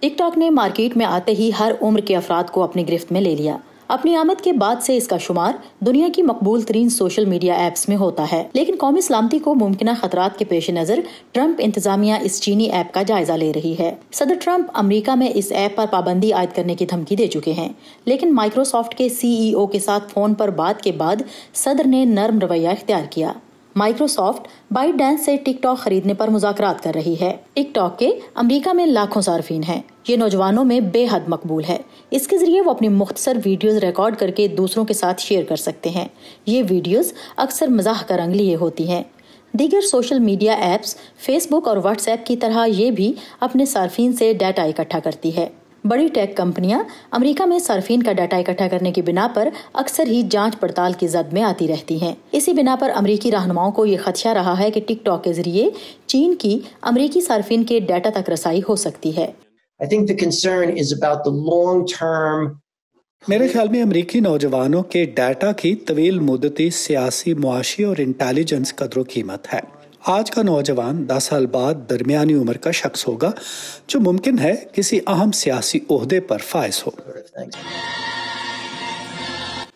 Tick tock ने market में आते ही हर उम्र के अफराद को अपनी गिरफ्त में ले लिया। अपनी आमद के बाद से इसका शुमार दुनिया की मकबूल तरीन सोशल मीडिया ऐप्स में होता है। लेकिन कौमी सलामती को मुमकिन खतरात के पेश नजर ट्रंप इंतजामिया इस चीनी ऐप का जायजा ले रही है। सदर ट्रंप अमेरिका में इस ऐप पर पाबंदी आयद करने की धमकी दे चुके हैं, लेकिन माइक्रोसॉफ्ट के CEO के साथ फोन पर बात के बाद सदर ने नर्म रवैया इख्तियार किया। माइक्रोसॉफ्ट बाइटडांस से टिक टॉक खरीदने पर मुज़ाकरात कर रही है। टिक टॉक के अमेरिका में लाखों सार्फिन हैं। ये नौजवानों में बेहद मकबूल है। इसके जरिए वो अपनी मुख्तसर वीडियोस रिकॉर्ड करके दूसरों के साथ शेयर कर सकते हैं। ये वीडियोस अक्सर मजाह का रंग लिए होती हैं। दीगर सोशल मीडिया ऐप्स फेसबुक और व्हाट्सएप की तरह ये भी अपने सार्फिन से डाटा इकट्ठा करती है। बड़ी टेक कंपनियां अमेरिका में सार्फिन का डाटा इकट्ठा करने की बिना पर अक्सर ही जांच पड़ताल की जद में आती रहती हैं। इसी बिना पर अमेरिकी रहनुमाओं को ये खदशा रहा है कि टिक टॉक के जरिए चीन की अमेरिकी सार्फिन के डाटा तक रसाई हो सकती है। I think the concern is about the long-term. मेरे ख्याल में अमेरिकी नौजवानों के डाटा की तवील मुद्दती सियासी, मुआशी और इंटेलिजेंस कदर कीमत है। आज का नौजवान 10 साल बाद दरमियानी उम्र का शख्स होगा जो मुमकिन है किसी अहम सियासी ओहदे पर फाइज हो।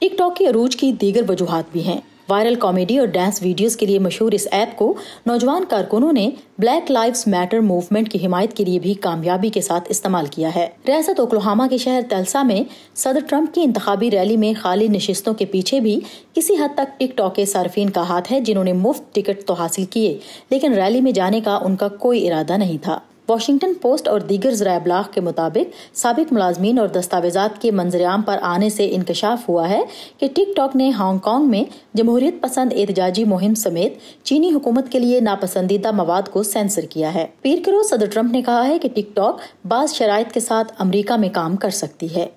टिक टॉक के अरूज की दीगर वजूहात भी हैं। वायरल कॉमेडी और डांस वीडियोस के लिए मशहूर इस ऐप को नौजवान कारकुनों ने ब्लैक लाइव्स मैटर मूवमेंट की हिमायत के लिए भी कामयाबी के साथ इस्तेमाल किया है। रियासत ओक्लाहोमा के शहर तल्सा में सदर ट्रंप की इंतखाबी रैली में खाली नशिस्तों के पीछे भी किसी हद तक टिक टॉक के सार्फिन का हाथ है, जिन्होंने मुफ्त टिकट तो हासिल किए, लेकिन रैली में जाने का उनका कोई इरादा नहीं था। वॉशिंगटन पोस्ट और दीगर ज़राए इब्लाग के मुताबिक साबिक मुलाजमीन और दस्तावेजात के मंजरेआम पर आने से इंकशाफ हुआ है कि टिक टॉक ने हांगकांग में जमहूरियत पसंद एहतजाजी मुहिम समेत चीनी हुकूमत के लिए नापसंदीदा मवाद को सेंसर किया है। पीर के रोज सदर ट्रंप ने कहा है कि टिक टॉक बाज शराइत के साथ अमरीका में काम कर सकती है।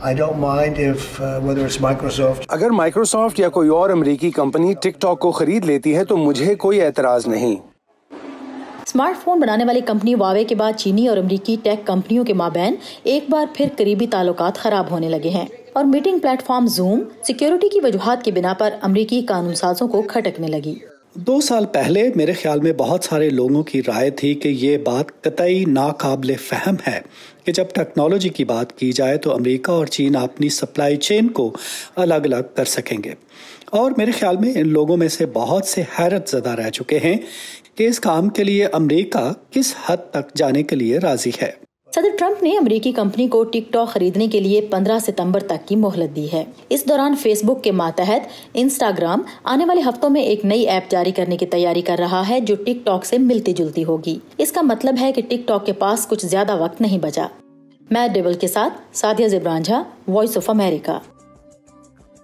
I don't mind if whether it's Microsoft. अगर माइक्रोसॉफ्ट या कोई और अमेरिकी कंपनी टिकटॉक को खरीद लेती है तो मुझे कोई एतराज नहीं। स्मार्टफोन बनाने वाली कंपनी वावे के बाद चीनी और अमेरिकी टेक कंपनियों के माबैन एक बार फिर करीबी ताल्लुकात खराब होने लगे हैं और मीटिंग प्लेटफॉर्म जूम सिक्योरिटी की वजूहात के बिना पर अमेरिकी कानून साजों को खटकने लगी। 2 साल पहले मेरे ख्याल में बहुत सारे लोगों की राय थी कि ये बात कतई नाकाबिले फहम है कि जब टेक्नोलॉजी की बात की जाए तो अमेरिका और चीन अपनी सप्लाई चेन को अलग अलग कर सकेंगे, और मेरे ख्याल में इन लोगों में से बहुत से हैरत ज़दा रह चुके हैं कि इस काम के लिए अमेरिका किस हद तक जाने के लिए राजी है। सदर ट्रंप ने अमेरिकी कंपनी को टिक टॉक खरीदने के लिए 15 सितंबर तक की मोहलत दी है। इस दौरान फेसबुक के मातहत इंस्टाग्राम आने वाले हफ्तों में एक नई ऐप जारी करने की तैयारी कर रहा है जो टिक टॉक से मिलती जुलती होगी। इसका मतलब है कि टिक टॉक के पास कुछ ज्यादा वक्त नहीं बचा। मैट डेवल के साथ Sadia Zibran Jha, Voice of America.